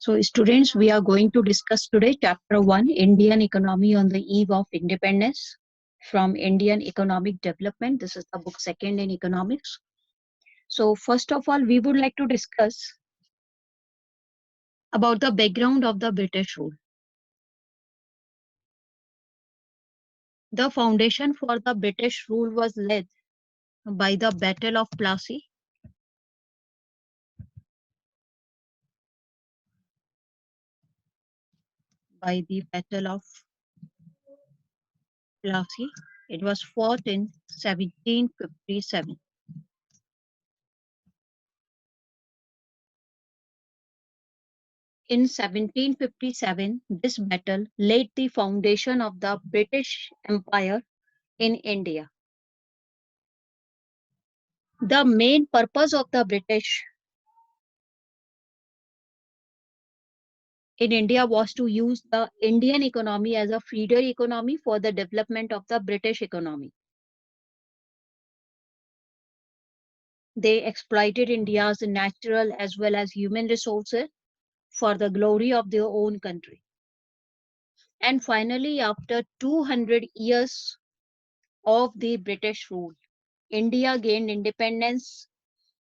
So students, we are going to discuss today chapter 1, Indian economy on the eve of independence, from Indian economic development. This is the book second in economics. So first of all, we would like to discuss about the background of the British rule. The foundation for the British rule was laid by the Battle of Plassey. By the Battle of Plassey. It was fought in 1757. In 1757, this battle laid the foundation of the British Empire in India. The main purpose of the British in India was to use the Indian economy as a feeder economy for the development of the British economy. They exploited India's natural as well as human resources for the glory of their own country. And finally, after 200 years of the British rule, India gained independence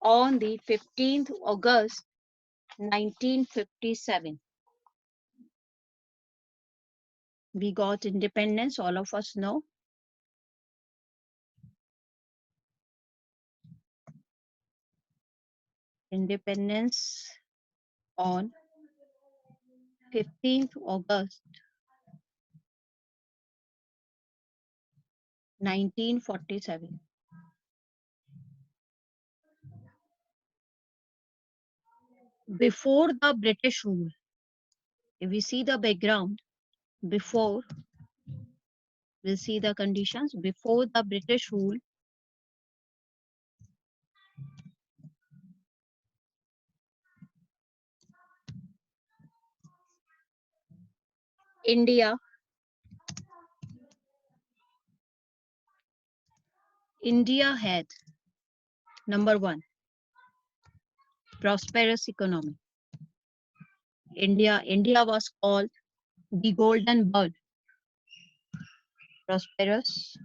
on the 15th August 1957. We got independence, all of us know. Independence on 15th August 1947. Before the British rule, if we see the background, before, we'll see the conditions. Before the British rule, India had, number one, prosperous economy. India was called the golden bird. Prosperous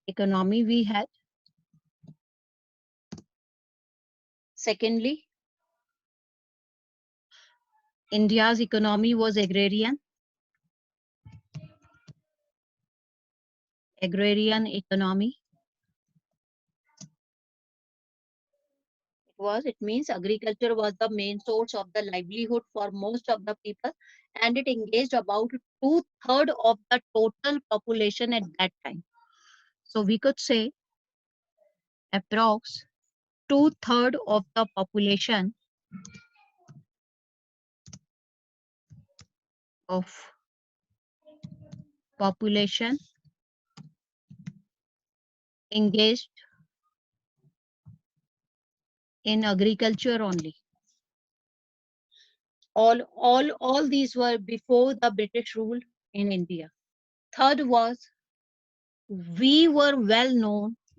economy we had. Secondly, India's economy was agrarian. Agrarian economy. It means agriculture was the main source of the livelihood for most of the people, and it engaged about 2/3 of the total population at that time. So we could say approx 2/3 of the population engaged in agriculture only. All these were before the British rule in India. Third was,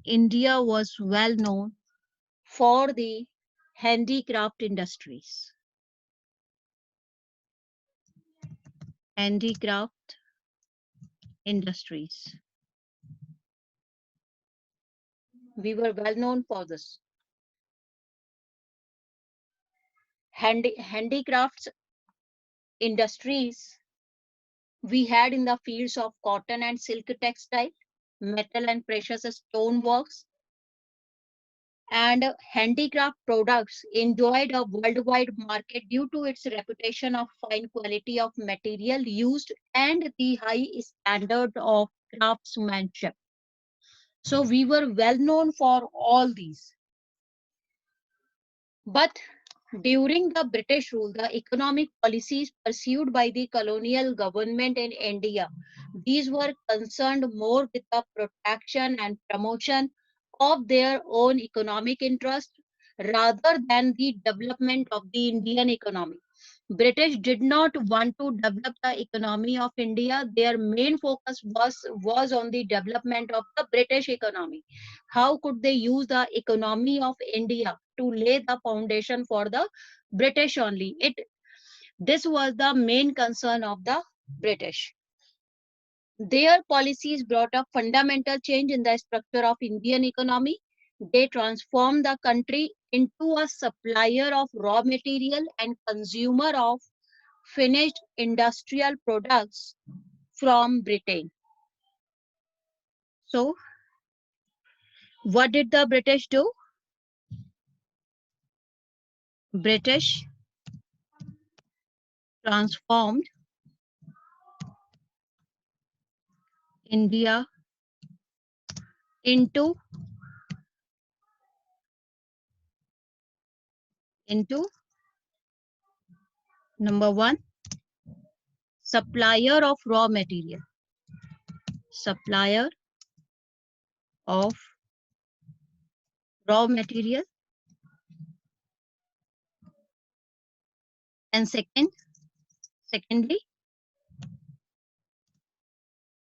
India was well known for the handicraft industries. Handicraft industries. We were well known for this. Handicrafts industries we had in the fields of cotton and silk textile, metal and precious stone works, and handicraft products enjoyed a worldwide market due to its reputation of fine quality of material used and the high standard of craftsmanship. So we were well known for all these. But during the British rule, the economic policies pursued by the colonial government in India, these were concerned more with the protection and promotion of their own economic interest rather than the development of the Indian economy. British did not want to develop the economy of India. Their main focus was on the development of the British economy. How could they use the economy of India to lay the foundation for the British only? This was the main concern of the British. Their policies brought a fundamental change in the structure of Indian economy. They transformed the country into a supplier of raw material and consumer of finished industrial products from Britain. So, what did the British do? British transformed India into number one, supplier of raw material. Supplier of raw material. And secondly,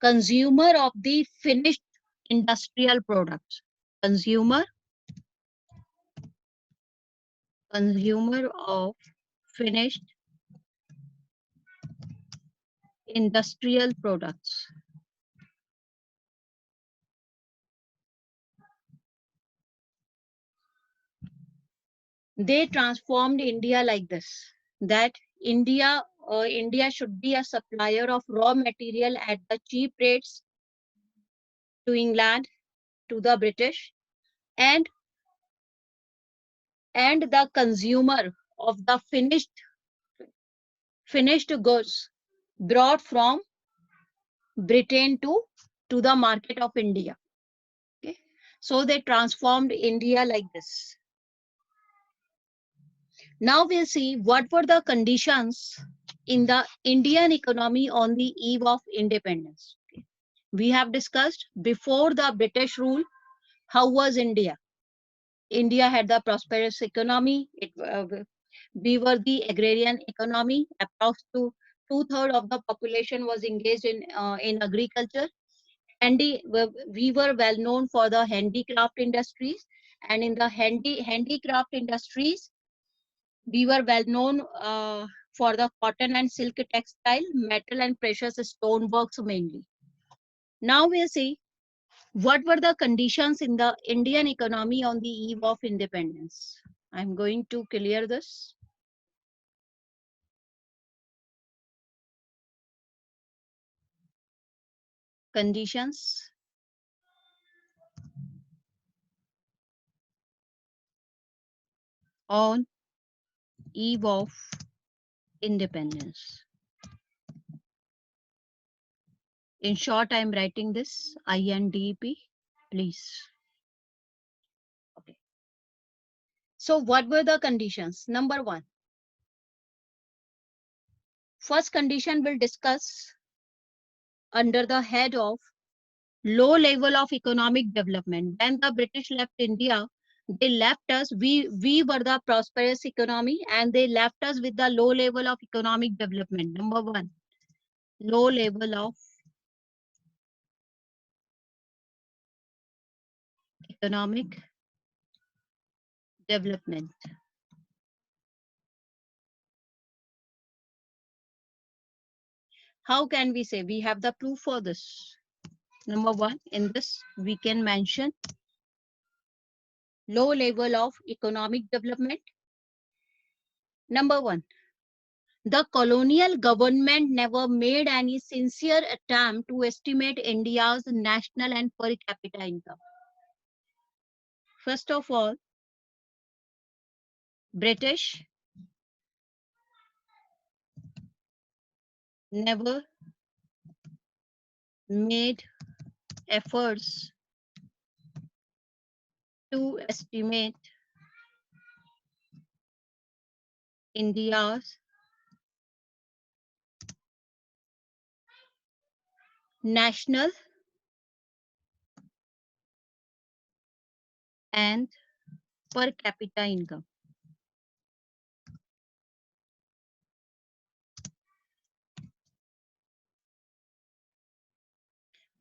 consumer of the finished industrial products. Consumer of finished industrial products. They transformed India like this, that India should be a supplier of raw material at the cheap rates to England, to the British, and the consumer of the finished goods brought from Britain to the market of India. Okay. So they transformed India like this. Now we'll see what were the conditions in the Indian economy on the eve of independence. Okay. We have discussed before the British rule, how was India? India had the prosperous economy. We were the agrarian economy. Approximately two-thirds of the population was engaged in agriculture. And we were well known for the handicraft industries. And in the handicraft industries, we were well known for the cotton and silk textile, metal and precious stone works mainly. Now we'll see what were the conditions in the Indian economy on the eve of independence. I'm going to clear this. Conditions on eve of independence. In short, I'm writing this INDP, please. Okay. So what were the conditions? Number one, first condition we'll discuss under the head of low level of economic development. When the British left India, they left us, we were the prosperous economy, and they left us with the low level of economic development. Number one, low level of economic development. How can we say? We have the proof for this. Number one, in this we can mention low level of economic development. Number one, the colonial government never made any sincere attempt to estimate India's national and per capita income. First of all, British never made efforts to estimate India's national and per capita income.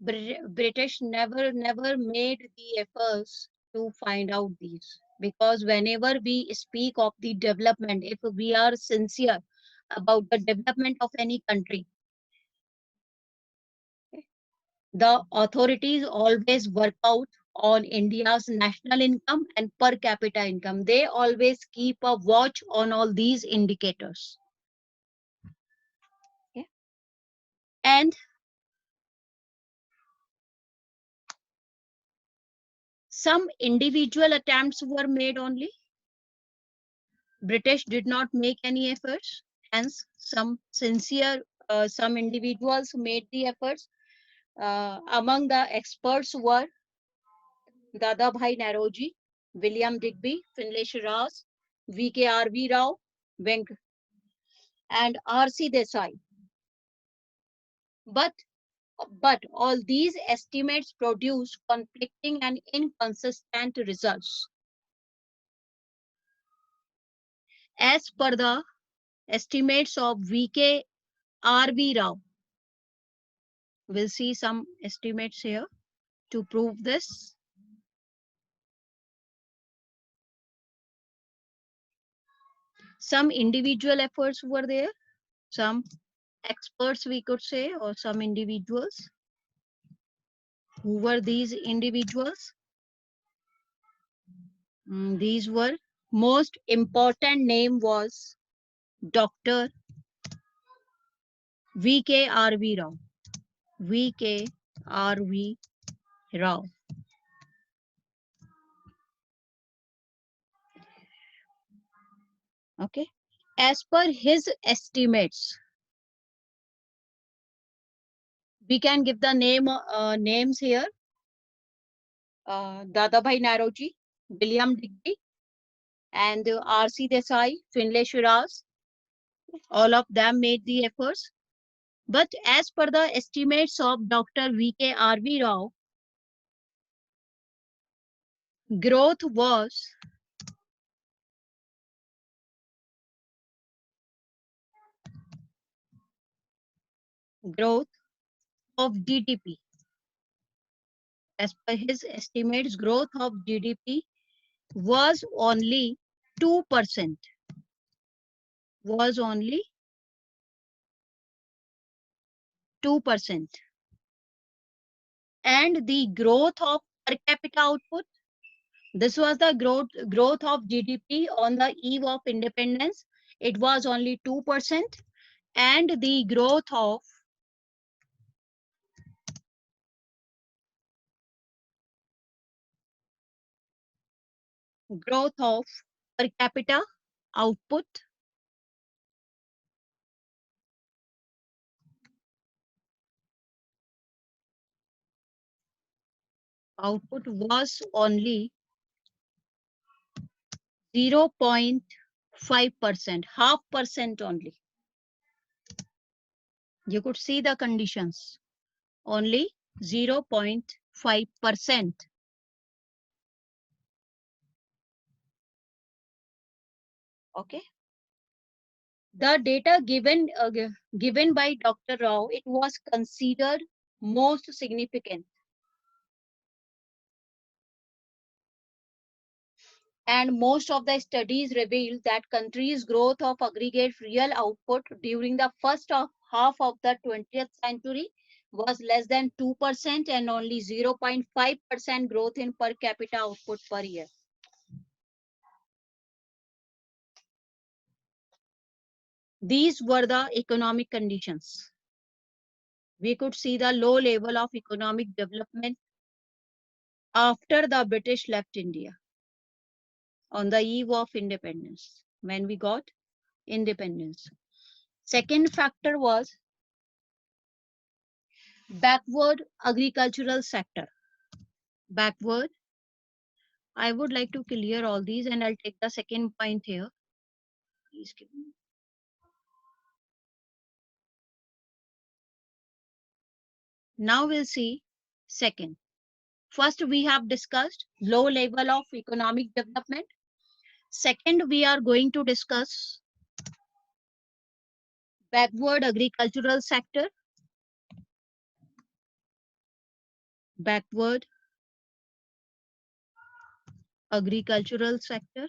British never made the efforts to find out these, because whenever we speak of the development, if we are sincere about the development of any country, the authorities always work out on India's national income and per capita income. They always keep a watch on all these indicators. Okay. And some individual attempts were made only. British did not make any efforts. Hence, some some individuals made the efforts. Among the experts were Dadabhai Naroji, William Digby, Finlay Shiraz, V.K.R.V. Rao, Venk, and R.C. Desai. But all these estimates produce conflicting and inconsistent results. As per the estimates of V.K.R.V. Rao, we'll see some estimates here to prove this. Some individual efforts were there, some experts we could say, or some individuals. Who were these individuals? These were, most important name was Dr. V.K.R.V. Rao. V.K.R.V. Rao. Okay. As per his estimates, we can give the names here. Dadabhai Naroji, William Digby, and R.C. Desai, Finlay Shiraz. All of them made the efforts. But as per the estimates of Dr. V.K.R.V. Rao, growth was growth of GDP. As per his estimates, growth of GDP was only 2%. Was only 2%. And the growth of per capita output, this was the growth of GDP on the eve of independence. It was only 2%. And the growth of per capita output was only 0.5%, half percent only. You could see the conditions, only 0.5%. Okay. The data given by Dr. Rao, it was considered most significant. And most of the studies revealed that countries' growth of aggregate real output during the first half of the 20th century was less than 2% and only 0.5% growth in per capita output per year. These were the economic conditions. We could see the low level of economic development after the British left India on the eve of independence, when we got independence. Second factor was backward agricultural sector. Backward. I would like to clear all these and I'll take the second point here. Please give me. Now we'll see second. First, we have discussed low level of economic development. Second, we are going to discuss backward agricultural sector. backward agricultural sector.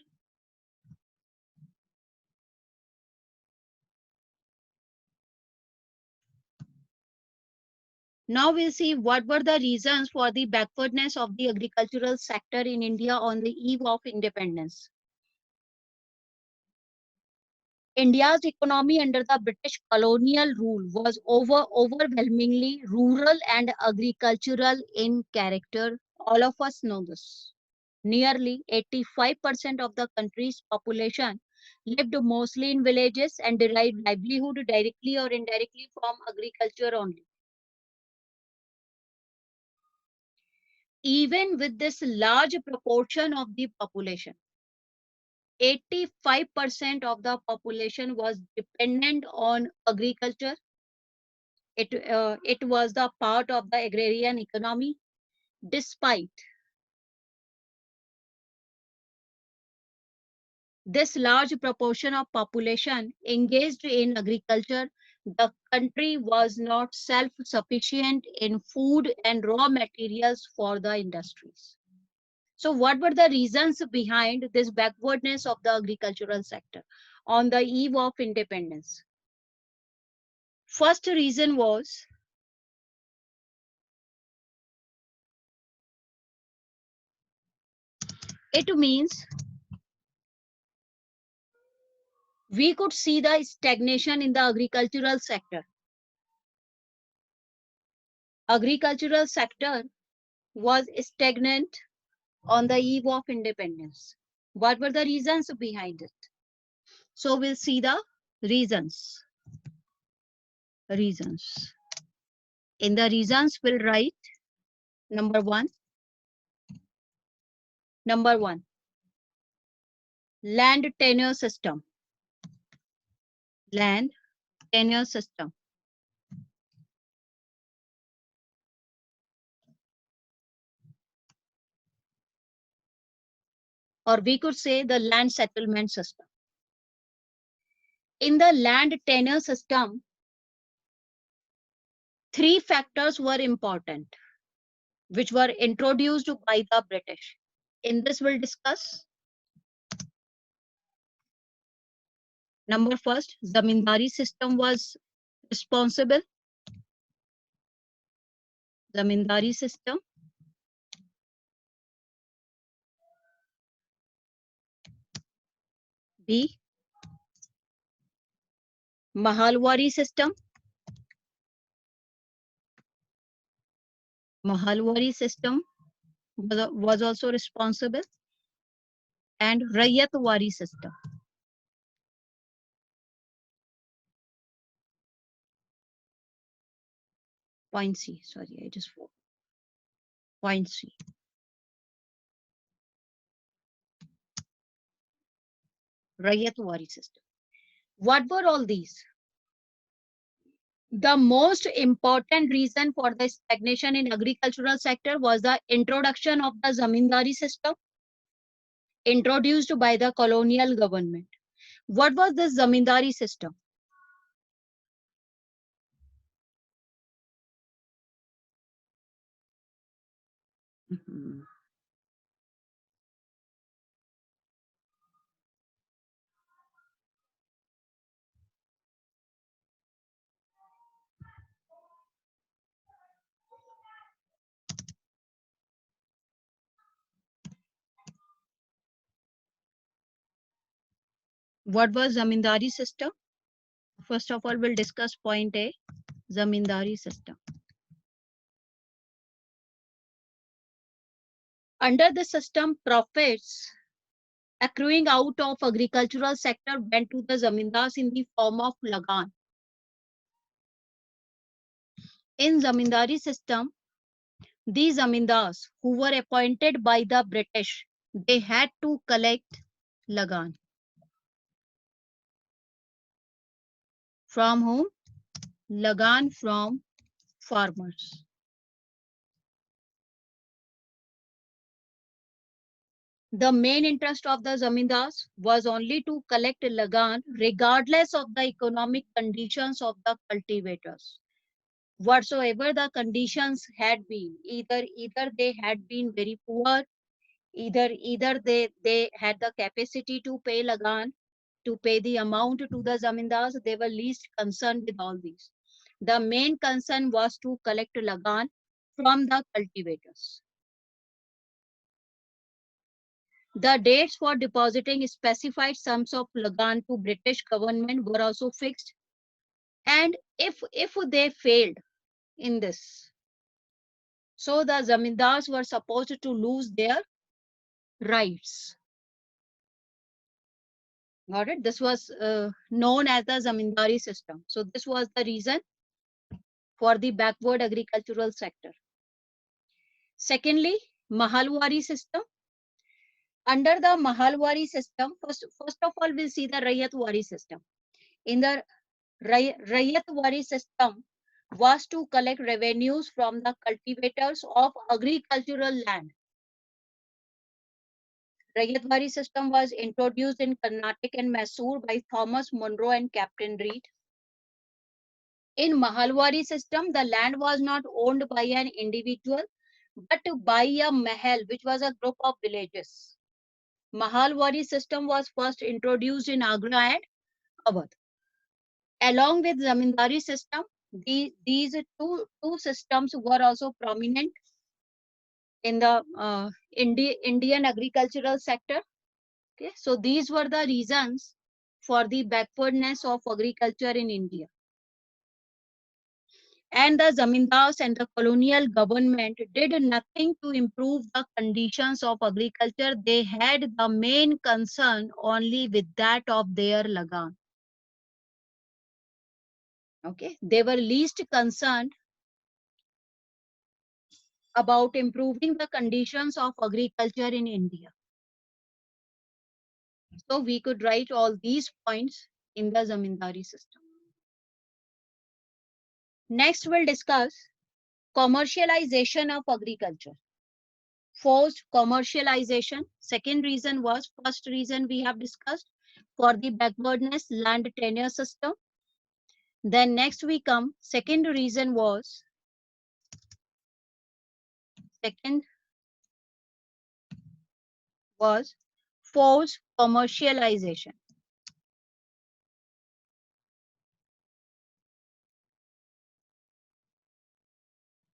Now we'll see what were the reasons for the backwardness of the agricultural sector in India on the eve of independence. India's economy under the British colonial rule was overwhelmingly rural and agricultural in character. All of us know this. Nearly 85% of the country's population lived mostly in villages and derived livelihood directly or indirectly from agriculture only. Even with this large proportion of the population, 85% of the population was dependent on agriculture. It was the part of the agrarian economy. Despite this large proportion of population engaged in agriculture, the country was not self-sufficient in food and raw materials for the industries. So what were the reasons behind this backwardness of the agricultural sector on the eve of independence? First reason was it means we could see the stagnation in the agricultural sector. Agricultural sector was stagnant on the eve of independence. What were the reasons behind it? So we'll see the reasons. Reasons. In the reasons, we'll write number one. Number one, land tenure system. Land tenure system. Or we could say the land settlement system. In the land tenure system, three factors were important, which were introduced by the British. In this, we'll discuss. Number first, zamindari system was responsible. Zamindari system. B. Mahalwari system. Mahalwari system was also responsible. And Rayatwari system. Point C. Sorry, I just forgot. Point C. Rayatwari system. What were all these? The most important reason for the stagnation in agricultural sector was the introduction of the zamindari system introduced by the colonial government. What was this zamindari system? What was zamindari system? First of all, we'll discuss point A, zamindari system. Under the system, profits accruing out of agricultural sector went to the zamindars in the form of lagan. In zamindari system, these zamindars who were appointed by the British, they had to collect lagan. From whom? Lagan from farmers. The main interest of the zamindars was only to collect lagan regardless of the economic conditions of the cultivators. whatsoever the conditions had been, either they had been very poor, either they had the capacity to pay lagan, to pay the amount to the zamindars, they were least concerned with all these. The main concern was to collect lagan from the cultivators. The dates for depositing specified sums of lagan to British government were also fixed. And if they failed in this, so the zamindars were supposed to lose their rights. Got it? This was known as the zamindari system. So this was the reason for the backward agricultural sector. Secondly, Mahalwari system. Under the Mahalwari system, first of all, we'll see the Rayatwari system. In the Rayatwari system was to collect revenues from the cultivators of agricultural land. Rayatwari system was introduced in Karnataka and Mysore by Thomas Munro and Captain Reed. In Mahalwari system, the land was not owned by an individual, but by a mahal, which was a group of villages. Mahalwari system was first introduced in Agra and Awadh. Along with Zamindari system, these two systems were also prominent in the Indian agricultural sector. Okay, so these were the reasons for the backwardness of agriculture in India. And the zamindars and the colonial government did nothing to improve the conditions of agriculture. They had the main concern only with that of their lagan. Okay, they were least concerned about improving the conditions of agriculture in India. So we could write all these points in the zamindari system. Next, we'll discuss commercialization of agriculture. Forced commercialization. Second reason was, first reason we have discussed, for the backwardness, land tenure system. Then next we come, second reason was, forced commercialization.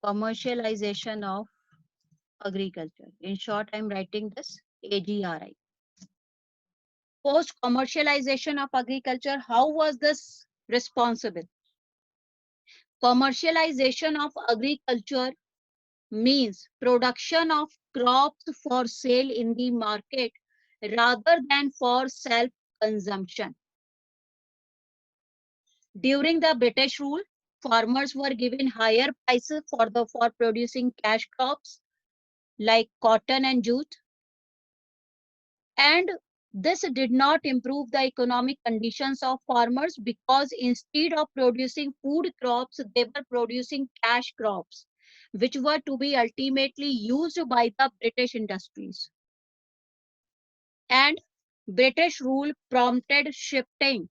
Commercialization of agriculture. In short, I'm writing this AGRI. Post commercialization of agriculture, how was this responsible? Commercialization of agriculture means production of crops for sale in the market rather than for self-consumption. During the British rule, farmers were given higher prices for producing cash crops like cotton and jute. And this did not improve the economic conditions of farmers, because instead of producing food crops, they were producing cash crops, which were to be ultimately used by the British industries. And British rule prompted shifting.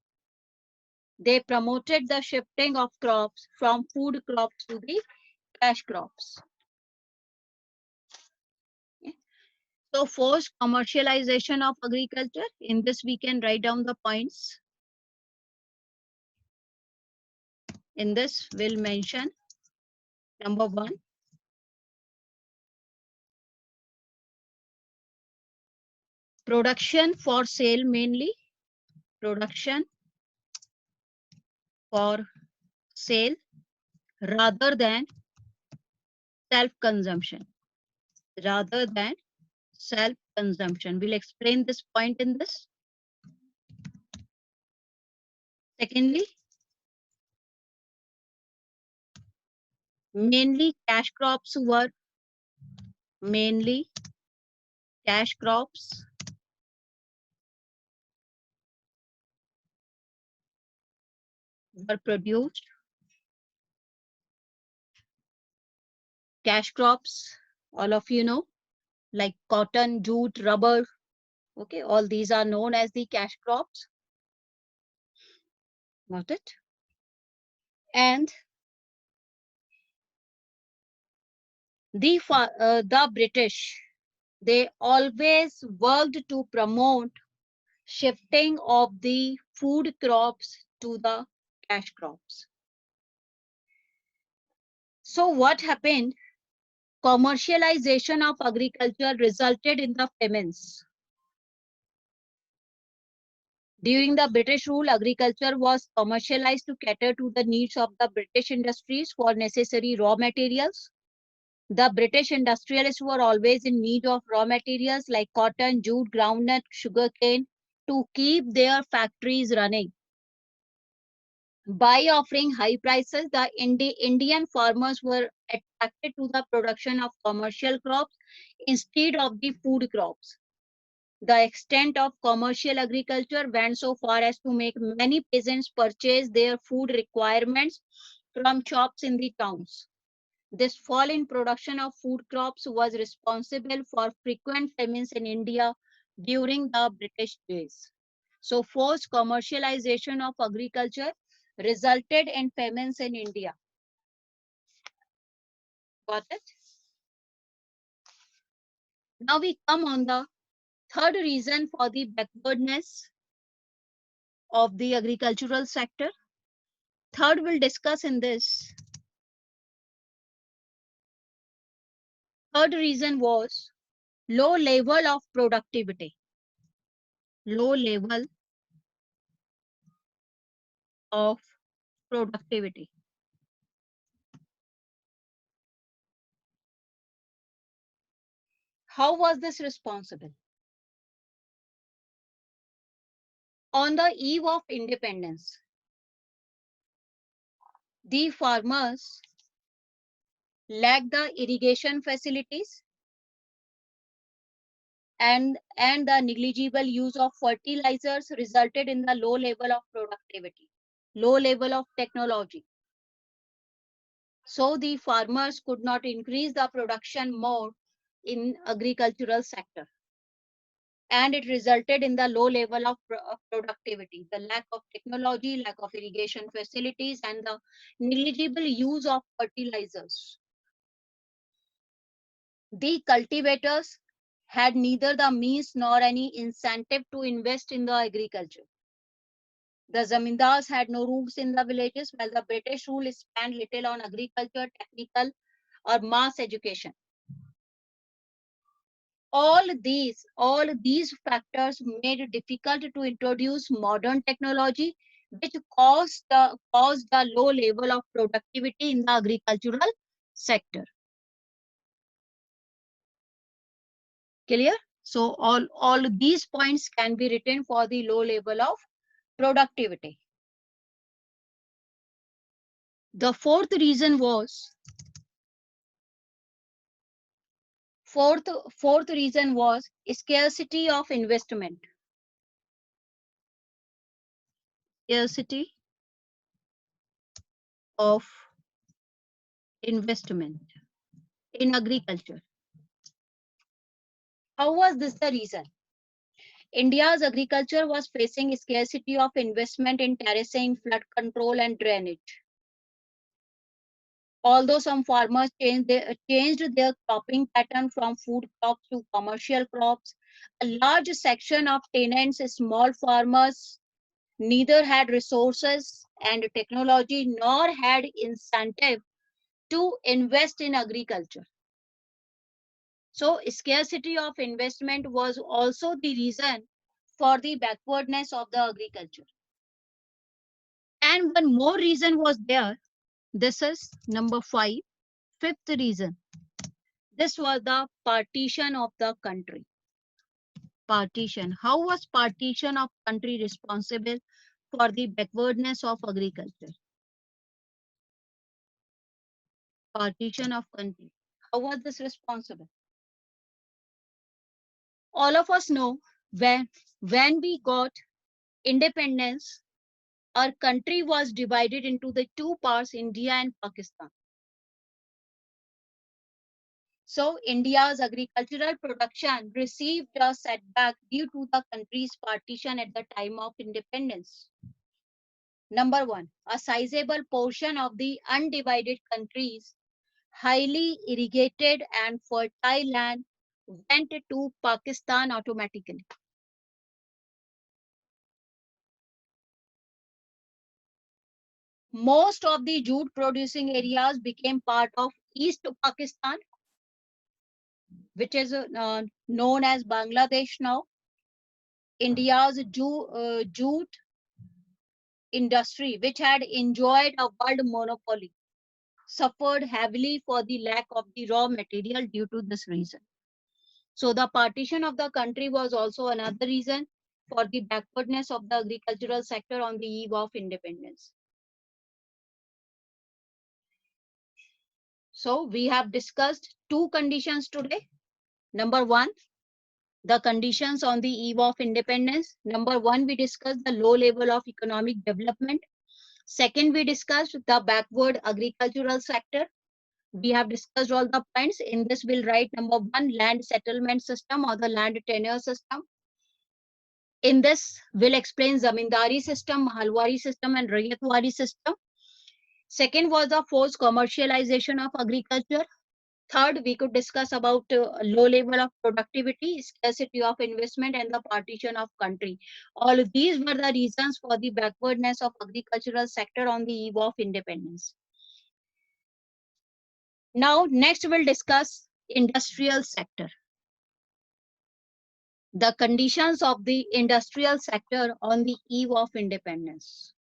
They promoted the shifting of crops from food crops to the cash crops. So forced commercialization of agriculture. In this, we can write down the points. In this, we'll mention number 1. Production for sale, mainly. Production for sale rather than self-consumption. Rather than self-consumption. We'll explain this point in this. Secondly, mainly cash crops were produced. Cash crops, all of you know, like cotton, jute, rubber. Okay, all these are known as the cash crops. Got it? And The British, they always worked to promote shifting of the food crops to the cash crops. So what happened? Commercialization of agriculture resulted in the famines. During the British rule, agriculture was commercialized to cater to the needs of the British industries for necessary raw materials. The British industrialists were always in need of raw materials like cotton, jute, groundnut, sugarcane to keep their factories running. By offering high prices, the Indian farmers were attracted to the production of commercial crops instead of the food crops. The extent of commercial agriculture went so far as to make many peasants purchase their food requirements from shops in the towns. This fall in production of food crops was responsible for frequent famines in India during the British days. So, forced commercialization of agriculture resulted in famines in India. Got it? Now we come on the third reason for the backwardness of the agricultural sector. Third, we'll discuss in this. Third reason was low level of productivity. Low level of productivity. How was this responsible? On the eve of independence, the farmers lacked the irrigation facilities and the negligible use of fertilizers resulted in the low level of productivity, low level of technology. So the farmers could not increase the production more in agricultural sector. And it resulted in the low level of productivity, the lack of technology, lack of irrigation facilities, and the negligible use of fertilizers. The cultivators had neither the means nor any incentive to invest in the agriculture. The zamindars had no roots in the villages, while the British rule spent little on agriculture, technical, or mass education. All these factors made it difficult to introduce modern technology, which caused the low level of productivity in the agricultural sector. Clear? So all these points can be written for the low level of productivity. The fourth reason was scarcity of investment. Scarcity of investment in agriculture. How was this the reason? India's agriculture was facing scarcity of investment in terracing, flood control, and drainage. Although some farmers changed their cropping pattern from food crops to commercial crops, a large section of tenants, small farmers, neither had resources and technology nor had incentive to invest in agriculture. So scarcity of investment was also the reason for the backwardness of the agriculture. And one more reason was there. This is number 5, fifth reason. This was the partition of the country. Partition. How was partition of country responsible for the backwardness of agriculture? Partition of country. How was this responsible? All of us know when we got independence, our country was divided into the two parts, India and Pakistan. So India's agricultural production received a setback due to the country's partition at the time of independence. Number 1, a sizable portion of the undivided countries highly irrigated and fertile land went to Pakistan automatically. Most of the jute producing areas became part of East Pakistan, which is known as Bangladesh now. India's jute industry, which had enjoyed a world monopoly, suffered heavily for the lack of the raw material due to this reason. So the partition of the country was also another reason for the backwardness of the agricultural sector on the eve of independence. So we have discussed two conditions today. Number one, the conditions on the eve of independence. Number one, we discussed the low level of economic development. Second, we discussed the backward agricultural sector. We have discussed all the points. In this, we'll write number one, land settlement system or the land tenure system. In this, we'll explain Zamindari system, Mahalwari system, and Rayatwari system. Second was the forced commercialization of agriculture. Third, we could discuss about low level of productivity, scarcity of investment, and the partition of country. All of these were the reasons for the backwardness of agricultural sector on the eve of independence. Now, next we'll discuss industrial sector. The conditions of the industrial sector on the eve of independence.